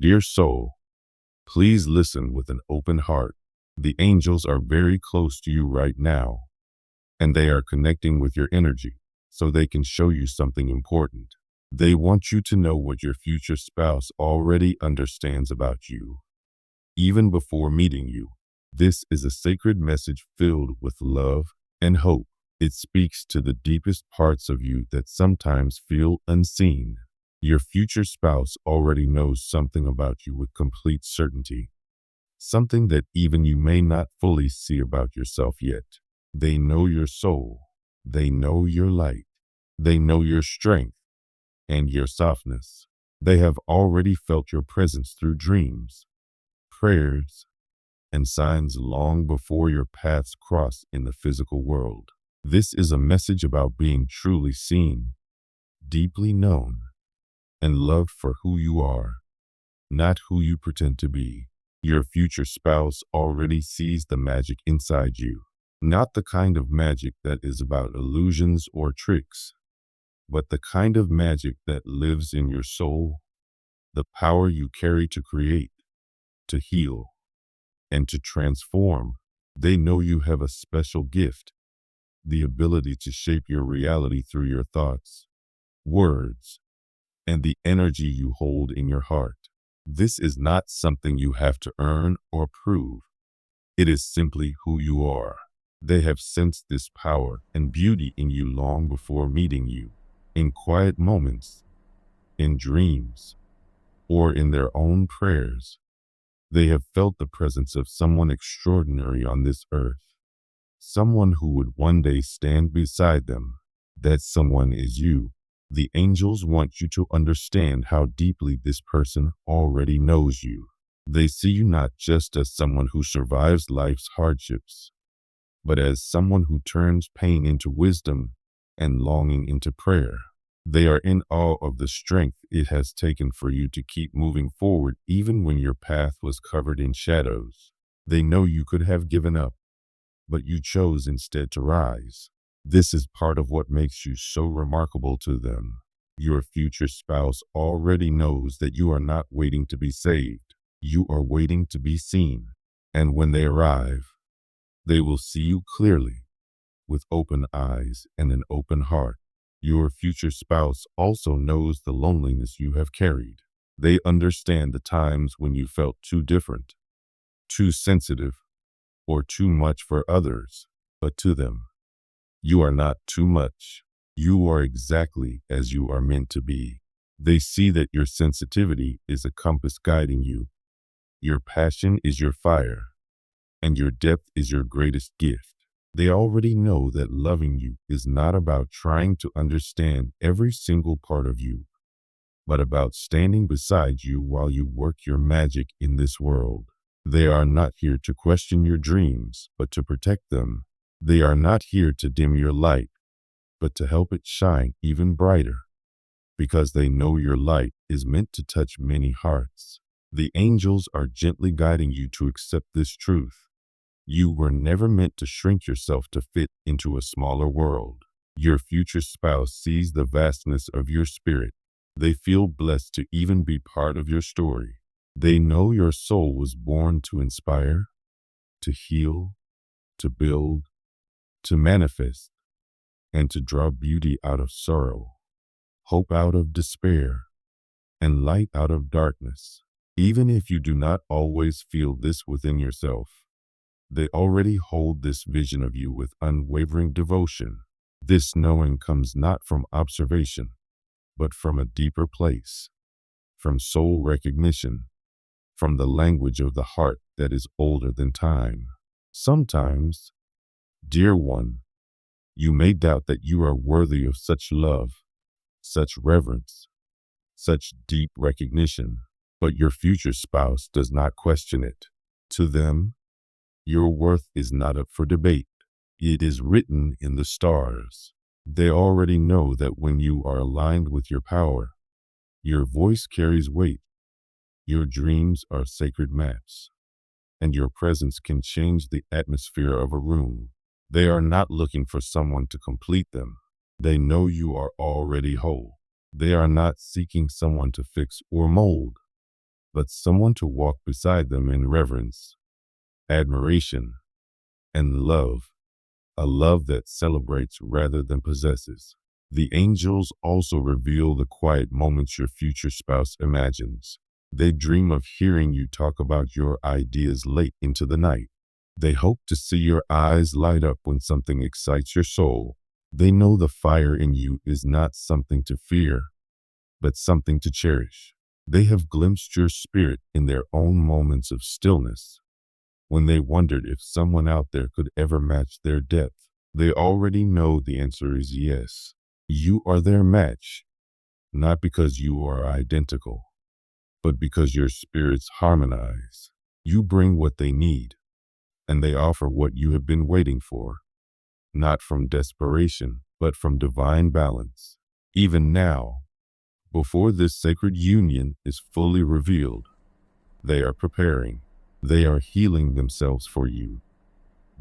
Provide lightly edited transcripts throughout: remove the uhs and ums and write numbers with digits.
Dear soul, please listen with an open heart. The angels are very close to you right now, and they are connecting with your energy so they can show you something important. They want you to know what your future spouse already understands about you, even before meeting you. This is a sacred message filled with love and hope. It speaks to the deepest parts of you that sometimes feel unseen. Your future spouse already knows something about you with complete certainty, something that even you may not fully see about yourself yet. They know your soul. They know your light. They know your strength and your softness. They have already felt your presence through dreams, prayers, and signs long before your paths cross in the physical world. This is a message about being truly seen, deeply known, and loved for who you are, not who you pretend to be. Your future spouse already sees the magic inside you, not the kind of magic that is about illusions or tricks, but the kind of magic that lives in your soul, the power you carry to create, to heal, and to transform. They know you have a special gift, the ability to shape your reality through your thoughts, words, and the energy you hold in your heart. This is not something you have to earn or prove. It is simply who you are. They have sensed this power and beauty in you long before meeting you, in quiet moments, in dreams, or in their own prayers. They have felt the presence of someone extraordinary on this earth, someone who would one day stand beside them. That someone is you. The angels want you to understand how deeply this person already knows you. They see you not just as someone who survives life's hardships, but as someone who turns pain into wisdom and longing into prayer. They are in awe of the strength it has taken for you to keep moving forward even when your path was covered in shadows. They know you could have given up, but you chose instead to rise. This is part of what makes you so remarkable to them. Your future spouse already knows that you are not waiting to be saved. You are waiting to be seen. And when they arrive, they will see you clearly, with open eyes and an open heart. Your future spouse also knows the loneliness you have carried. They understand the times when you felt too different, too sensitive, or too much for others. But to them, you are not too much. You are exactly as you are meant to be. They see that your sensitivity is a compass guiding you. Your passion is your fire, and your depth is your greatest gift. They already know that loving you is not about trying to understand every single part of you, but about standing beside you while you work your magic in this world. They are not here to question your dreams, but to protect them. They are not here to dim your light, but to help it shine even brighter, because they know your light is meant to touch many hearts. The angels are gently guiding you to accept this truth. You were never meant to shrink yourself to fit into a smaller world. Your future spouse sees the vastness of your spirit. They feel blessed to even be part of your story. They know your soul was born to inspire, to heal, to build, to manifest, and to draw beauty out of sorrow, hope out of despair, and light out of darkness. Even if you do not always feel this within yourself, they already hold this vision of you with unwavering devotion. This knowing comes not from observation, but from a deeper place, from soul recognition, from the language of the heart that is older than time. Sometimes, dear one, you may doubt that you are worthy of such love, such reverence, such deep recognition, but your future spouse does not question it. To them, your worth is not up for debate. It is written in the stars. They already know that when you are aligned with your power, your voice carries weight, your dreams are sacred maps, and your presence can change the atmosphere of a room. They are not looking for someone to complete them. They know you are already whole. They are not seeking someone to fix or mold. but someone to walk beside them in reverence, admiration, and love, a love that celebrates rather than possesses. The angels also reveal the quiet moments your future spouse imagines. They dream of hearing you talk about your ideas late into the night. They hope to see your eyes light up when something excites your soul. They know the fire in you is not something to fear, but something to cherish. They have glimpsed your spirit in their own moments of stillness, when they wondered if someone out there could ever match their depth. They already know the answer is yes. You are their match, not because you are identical, but because your spirits harmonize. You bring what they need, and they offer what you have been waiting for, not from desperation, but from divine balance. Even now, before this sacred union is fully revealed, they are preparing. They are healing themselves for you,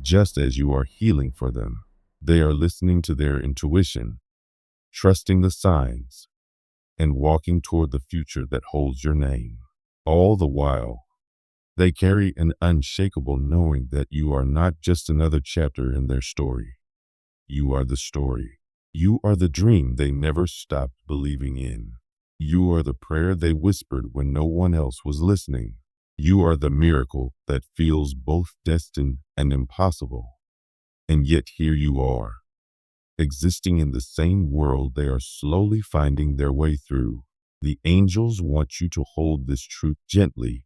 just as you are healing for them. They are listening to their intuition, trusting the signs, and walking toward the future that holds your name. All the while, they carry an unshakable knowing that you are not just another chapter in their story. You are the story. You are the dream they never stopped believing in. You are the prayer they whispered when no one else was listening. You are the miracle that feels both destined and impossible. And yet here you are, existing in the same world they are slowly finding their way through. The angels want you to hold this truth gently,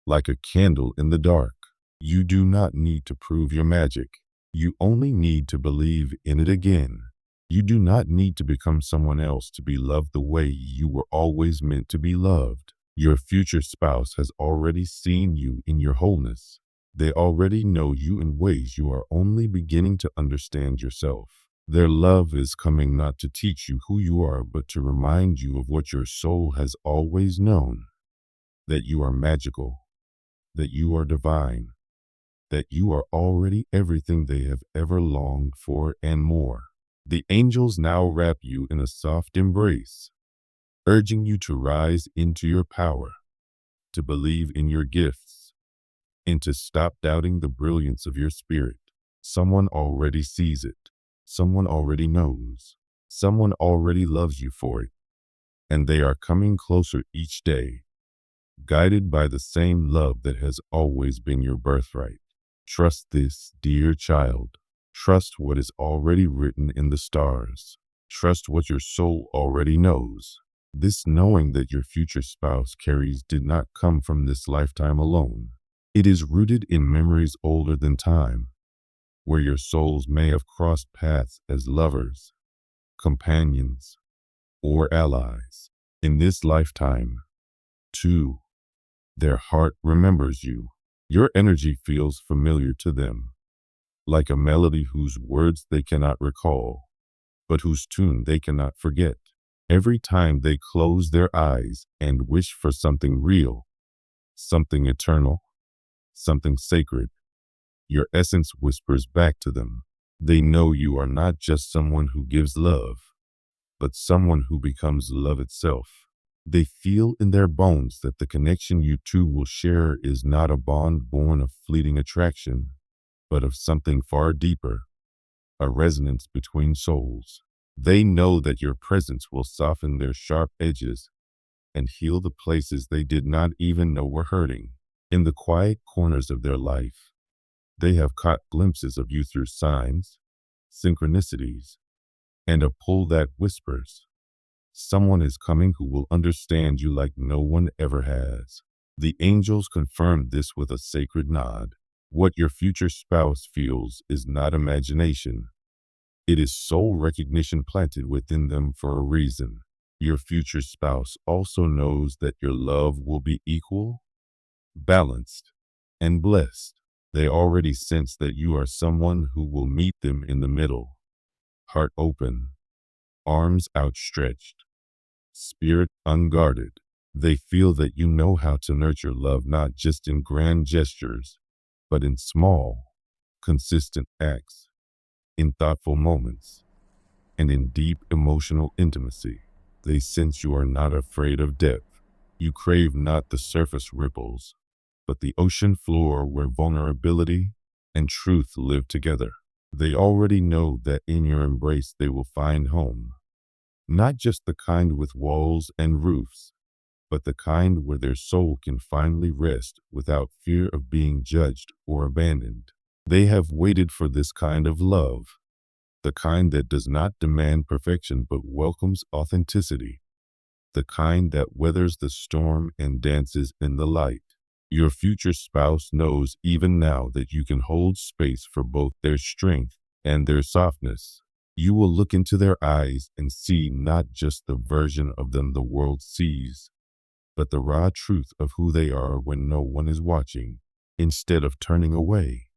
like a candle in the dark. You do not need to prove your magic. You only need to believe in it again. You do not need to become someone else to be loved the way you were always meant to be loved. Your future spouse has already seen you in your wholeness. They already know you in ways you are only beginning to understand yourself. Their love is coming not to teach you who you are, but to remind you of what your soul has always known, that you are magical, that you are divine, that you are already everything they have ever longed for and more. The angels now wrap you in a soft embrace, urging you to rise into your power, to believe in your gifts, and to stop doubting the brilliance of your spirit. Someone already sees it. Someone already knows. Someone already loves you for it. And they are coming closer each day, guided by the same love that has always been your birthright. Trust this, dear child. Trust what is already written in the stars. Trust what your soul already knows. This knowing that your future spouse carries did not come from this lifetime alone. It is rooted in memories older than time, where your souls may have crossed paths as lovers, companions, or allies. In this lifetime, too, their heart remembers you. Your energy feels familiar to them, like a melody whose words they cannot recall, but whose tune they cannot forget. Every time they close their eyes and wish for something real, something eternal, something sacred, your essence whispers back to them. They know you are not just someone who gives love, but someone who becomes love itself. They feel in their bones that the connection you two will share is not a bond born of fleeting attraction, but of something far deeper, a resonance between souls. They know that your presence will soften their sharp edges and heal the places they did not even know were hurting. In the quiet corners of their life, they have caught glimpses of you through signs, synchronicities, and a pull that whispers, someone is coming who will understand you like no one ever has. The angels confirm this with a sacred nod. What your future spouse feels is not imagination. It is soul recognition planted within them for a reason. Your future spouse also knows that your love will be equal, balanced, and blessed. They already sense that you are someone who will meet them in the middle, heart open, arms outstretched, spirit unguarded. They feel that you know how to nurture love not just in grand gestures, but in small, consistent acts, in thoughtful moments, and in deep emotional intimacy. They sense you are not afraid of depth, You crave not the surface ripples, but the ocean floor where vulnerability and truth live together. They already know that in your embrace they will find home, not just the kind with walls and roofs, but the kind where their soul can finally rest without fear of being judged or abandoned. They have waited for this kind of love, the kind that does not demand perfection but welcomes authenticity, the kind that weathers the storm and dances in the light. Your future spouse knows even now that you can hold space for both their strength and their softness. You will look into their eyes and see not just the version of them the world sees, but the raw truth of who they are when no one is watching. Instead of turning away,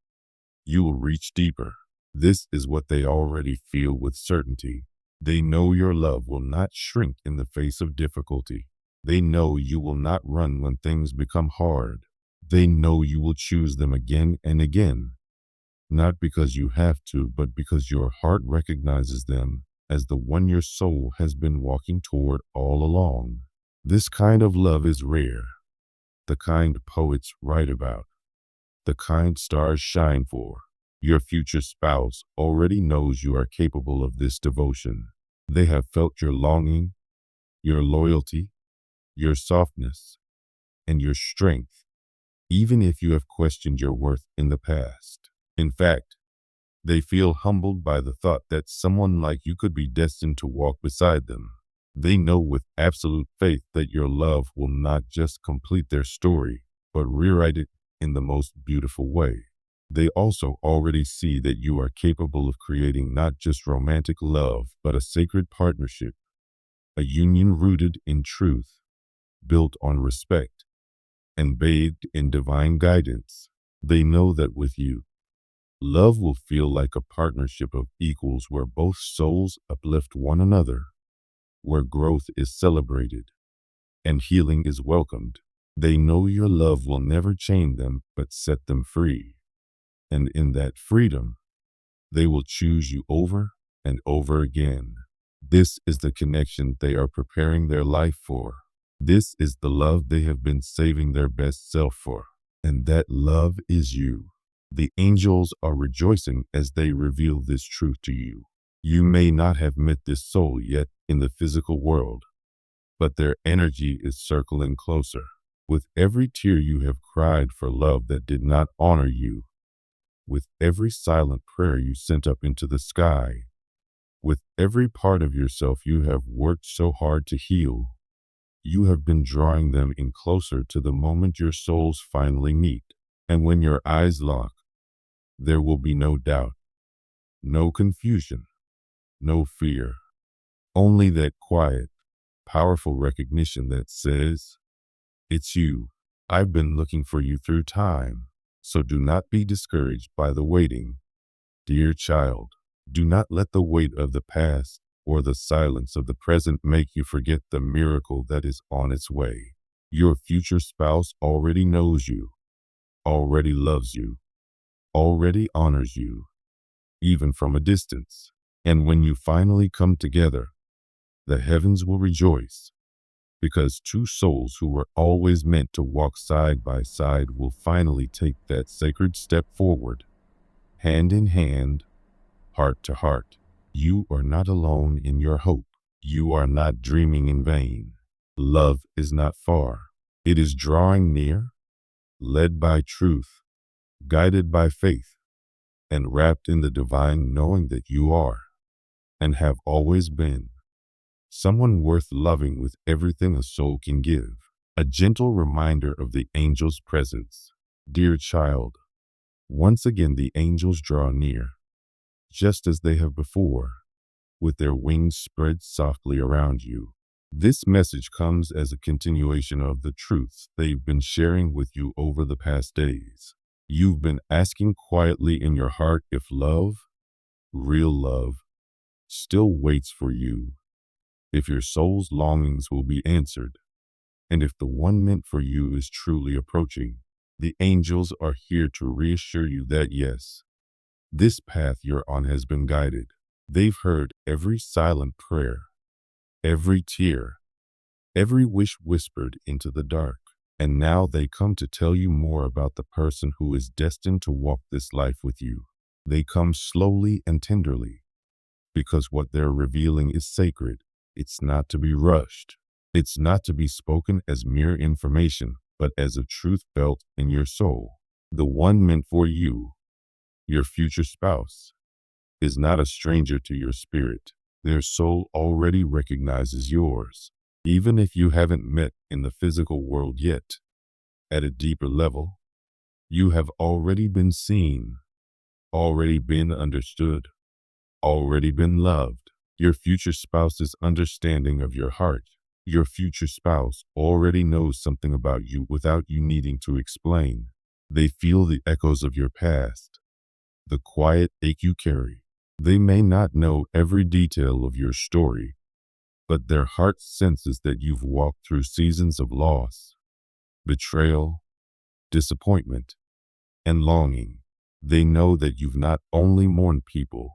you will reach deeper. This is what they already feel with certainty. They know your love will not shrink in the face of difficulty. They know you will not run when things become hard. They know you will choose them again and again, not because you have to, but because your heart recognizes them as the one your soul has been walking toward all along. This kind of love is rare, the kind poets write about, the kind stars shine for. Your future spouse already knows you are capable of this devotion. They have felt your longing, your loyalty, your softness, and your strength, even if you have questioned your worth in the past. In fact, they feel humbled by the thought that someone like you could be destined to walk beside them. They know with absolute faith that your love will not just complete their story, but rewrite it in the most beautiful way. They also already see that you are capable of creating not just romantic love, but a sacred partnership, a union rooted in truth, built on respect, and bathed in divine guidance. They know that with you, love will feel like a partnership of equals where both souls uplift one another, where growth is celebrated and healing is welcomed. They know your love will never chain them, but set them free. And in that freedom, they will choose you over and over again. This is the connection they are preparing their life for. This is the love they have been saving their best self for. And that love is you. The angels are rejoicing as they reveal this truth to you. You may not have met this soul yet in the physical world, but their energy is circling closer. With every tear you have cried for love that did not honor you, with every silent prayer you sent up into the sky, with every part of yourself you have worked so hard to heal, you have been drawing them in closer to the moment your souls finally meet. And when your eyes lock, there will be no doubt, no confusion, no fear, only that quiet, powerful recognition that says, "It's you. I've been looking for you through time." So do not be discouraged by the waiting. Dear child, do not let the weight of the past or the silence of the present make you forget the miracle that is on its way. Your future spouse already knows you, already loves you, already honors you, even from a distance. And when you finally come together, the heavens will rejoice, because two souls who were always meant to walk side by side will finally take that sacred step forward, hand in hand, heart to heart. You are not alone in your hope. You are not dreaming in vain. Love is not far. It is drawing near, led by truth, guided by faith, and wrapped in the divine knowing that you are, and have always been, someone worth loving with everything a soul can give. A gentle reminder of the angel's presence. Dear child, once again the angels draw near, just as they have before, with their wings spread softly around you. This message comes as a continuation of the truths they've been sharing with you over the past days. You've been asking quietly in your heart if love, real love, still waits for you, if your soul's longings will be answered, and if the one meant for you is truly approaching. The angels are here to reassure you that yes, this path you're on has been guided. They've heard every silent prayer, every tear, every wish whispered into the dark. And now they come to tell you more about the person who is destined to walk this life with you. They come slowly and tenderly, because what they're revealing is sacred. It's not to be rushed. It's not to be spoken as mere information, but as a truth felt in your soul. The one meant for you, your future spouse, is not a stranger to your spirit. Their soul already recognizes yours, even if you haven't met in the physical world yet. At a deeper level, you have already been seen, already been understood, already been loved. Your future spouse's understanding of your heart. Your future spouse already knows something about you without you needing to explain. They feel the echoes of your past, the quiet ache you carry. They may not know every detail of your story, but their heart senses that you've walked through seasons of loss, betrayal, disappointment, and longing. They know that you've not only mourned people,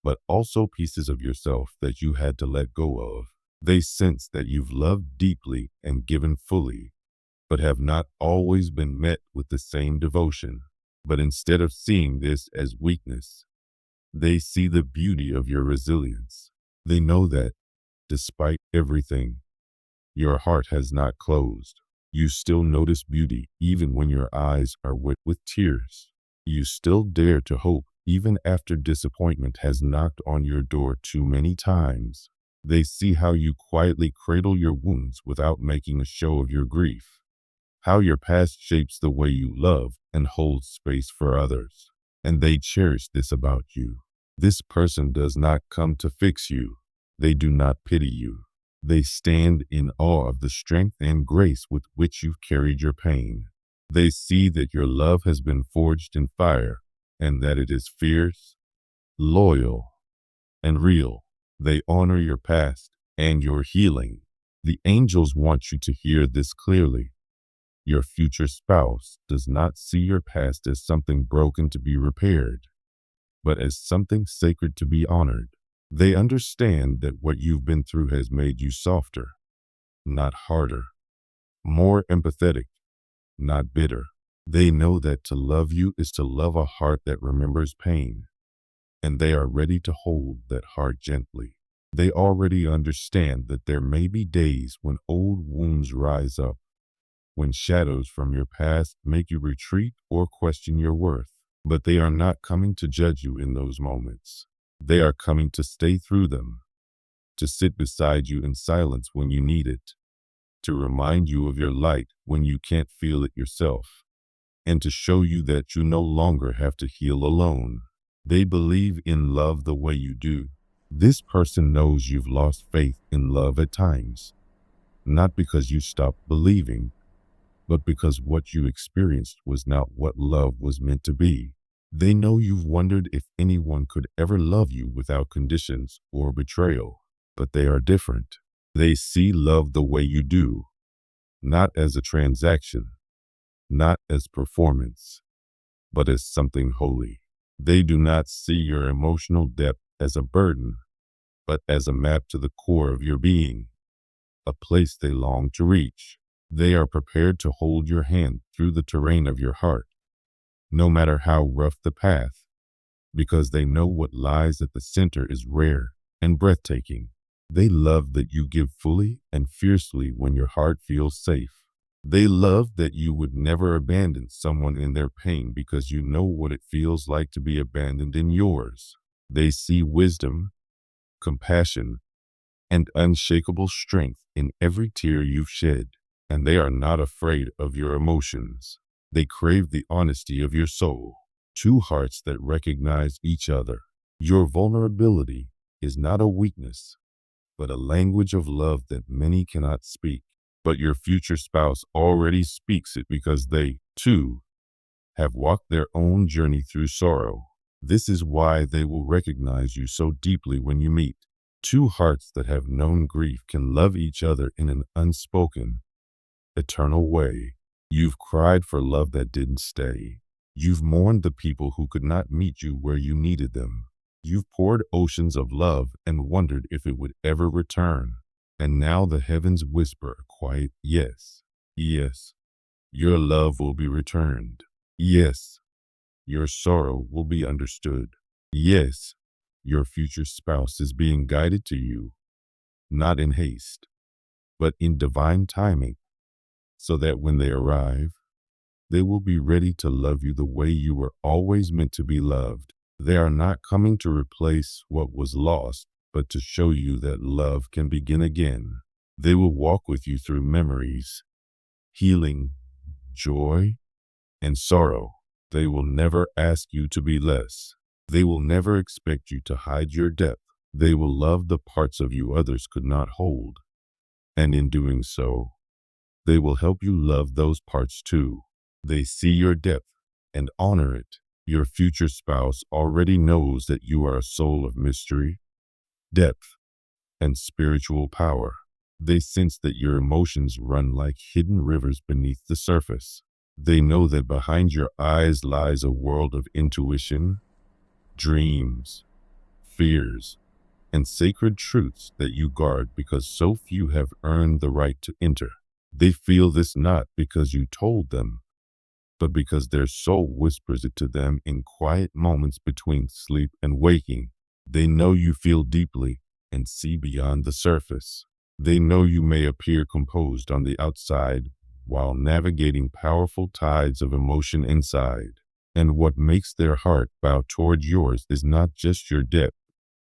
but also pieces of yourself that you had to let go of. They sense that you've loved deeply and given fully, but have not always been met with the same devotion. But instead of seeing this as weakness, they see the beauty of your resilience. They know that, despite everything, your heart has not closed. You still notice beauty even when your eyes are wet with tears. You still dare to hope even after disappointment has knocked on your door too many times. They see how you quietly cradle your wounds without making a show of your grief. How your past shapes the way you love and hold space for others. And they cherish this about you. This person does not come to fix you. They do not pity you. They stand in awe of the strength and grace with which you've carried your pain. They see that your love has been forged in fire and that it is fierce, loyal, and real. They honor your past and your healing. The angels want you to hear this clearly. Your future spouse does not see your past as something broken to be repaired, but as something sacred to be honored. They understand that what you've been through has made you softer, not harder, more empathetic, not bitter. They know that to love you is to love a heart that remembers pain, and they are ready to hold that heart gently. They already understand that there may be days when old wounds rise up, when shadows from your past make you retreat or question your worth. But they are not coming to judge you in those moments. They are coming to stay through them, to sit beside you in silence when you need it, to remind you of your light when you can't feel it yourself, and to show you that you no longer have to heal alone. They believe in love the way you do. This person knows you've lost faith in love at times, not because you stopped believing, but because what you experienced was not what love was meant to be. They know you've wondered if anyone could ever love you without conditions or betrayal, but they are different. They see love the way you do, not as a transaction, not as performance, but as something holy. They do not see your emotional depth as a burden, but as a map to the core of your being, a place they long to reach. They are prepared to hold your hand through the terrain of your heart, no matter how rough the path, because they know what lies at the center is rare and breathtaking. They love that you give fully and fiercely when your heart feels safe. They love that you would never abandon someone in their pain because you know what it feels like to be abandoned in yours. They see wisdom, compassion, and unshakable strength in every tear you've shed, and they are not afraid of your emotions. They crave the honesty of your soul. Two hearts that recognize each other. Your vulnerability is not a weakness, but a language of love that many cannot speak. But your future spouse already speaks it because they, too, have walked their own journey through sorrow. This is why they will recognize you so deeply when you meet. Two hearts that have known grief can love each other in an unspoken, eternal way. You've cried for love that didn't stay. You've mourned the people who could not meet you where you needed them. You've poured oceans of love and wondered if it would ever return. And now the heavens whisper a quiet yes. Yes, your love will be returned. Yes, your sorrow will be understood. Yes, your future spouse is being guided to you, not in haste, but in divine timing, so that when they arrive, they will be ready to love you the way you were always meant to be loved. They are not coming to replace what was lost, but to show you that love can begin again. They will walk with you through memories, healing, joy, and sorrow. They will never ask you to be less. They will never expect you to hide your depth. They will love the parts of you others could not hold. And in doing so, they will help you love those parts too. They see your depth and honor it. Your future spouse already knows that you are a soul of mystery, depth, and spiritual power. They sense that your emotions run like hidden rivers beneath the surface. They know that behind your eyes lies a world of intuition, dreams, fears, and sacred truths that you guard because so few have earned the right to enter. They feel this not because you told them, but because their soul whispers it to them in quiet moments between sleep and waking. They know you feel deeply and see beyond the surface. They know you may appear composed on the outside while navigating powerful tides of emotion inside. And what makes their heart bow toward yours is not just your depth,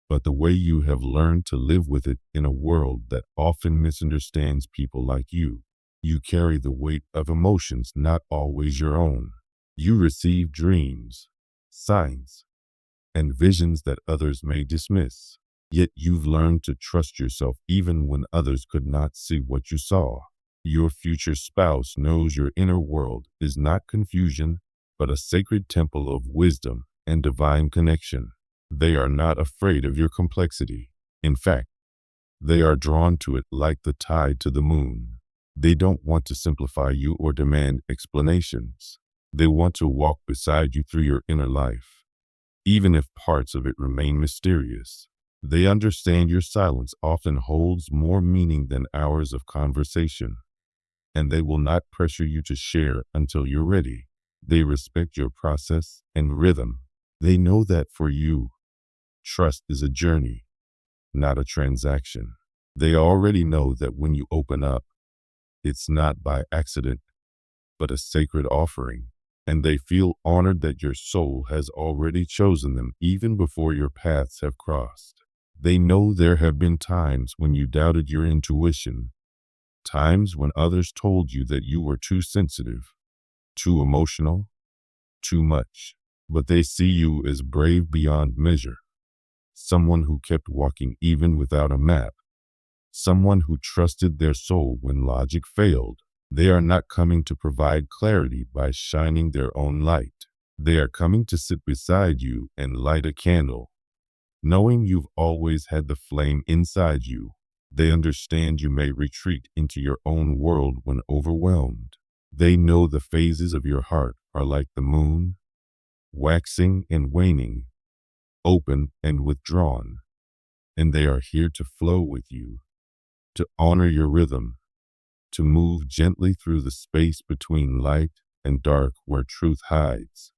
but the way you have learned to live with it in a world that often misunderstands people like you. You carry the weight of emotions not always your own. You receive dreams, signs, and visions that others may dismiss. Yet you've learned to trust yourself even when others could not see what you saw. Your future spouse knows your inner world is not confusion, but a sacred temple of wisdom and divine connection. They are not afraid of your complexity. In fact, they are drawn to it like the tide to the moon. They don't want to simplify you or demand explanations. They want to walk beside you through your inner life, even if parts of it remain mysterious. They understand your silence often holds more meaning than hours of conversation, and they will not pressure you to share until you're ready. They respect your process and rhythm. They know that for you, trust is a journey, not a transaction. They already know that when you open up, it's not by accident, but a sacred offering. And they feel honored that your soul has already chosen them even before your paths have crossed. They know there have been times when you doubted your intuition, times when others told you that you were too sensitive, too emotional, too much. But they see you as brave beyond measure, someone who kept walking even without a map, someone who trusted their soul when logic failed. They are not coming to provide clarity by shining their own light. They are coming to sit beside you and light a candle, knowing you've always had the flame inside you. They understand you may retreat into your own world when overwhelmed. They know the phases of your heart are like the moon, waxing and waning, open and withdrawn. And they are here to flow with you, to honor your rhythm, to move gently through the space between light and dark where truth hides.